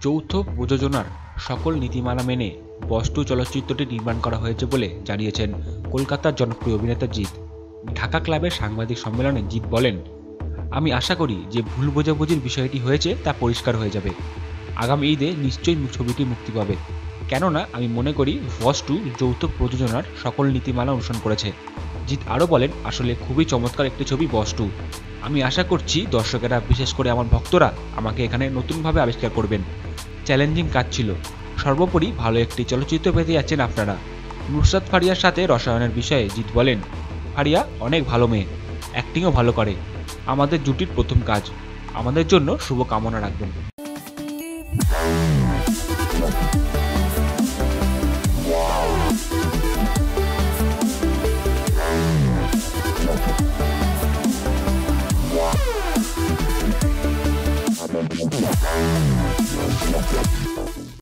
যৌথ প্রযোজনার সকল নীতিমালা মেনে বস 2 চলচ্চিত্রটি নির্মাণ করা হয়েছে বলে জানিয়েছেন কলকাতার জনপ্রিয় অভিনেতা জিৎ। ঢাকা ক্লাবের সাংবাদিক সম্মেলনে জিৎ বলেন, আমি আশা করি যে ভুল বোঝাবুঝির বিষয়টি হয়েছে তা পরিষ্কার হয়ে যাবে। আগামী ঈদে নিশ্চয়ই ছবিটি মুক্তি পাবে, কেননা আমি মনে করি বস 2 যৌথ প্রযোজনার সকল নীতিমালা অনুসরণ করেছে। জিৎ আরও বলেন, আসলে খুবই চমৎকার একটি ছবি বস 2। আমি আশা করছি দর্শকেরা, বিশেষ করে আমার ভক্তরা, আমাকে এখানে নতুনভাবে আবিষ্কার করবেন। চ্যালেঞ্জিং কাজ ছিল, সর্বোপরি ভালো একটি চলচ্চিত্র পেতে যাচ্ছেন আপনারা। নুসরাত ফারিয়ার সাথে রসায়নের বিষয়ে জিৎ বলেন, ফারিয়া অনেক ভালো মেয়ে, অ্যাক্টিংও ভালো করে। আমাদের জুটির প্রথম কাজ, আমাদের জন্য শুভকামনা রাখবেন।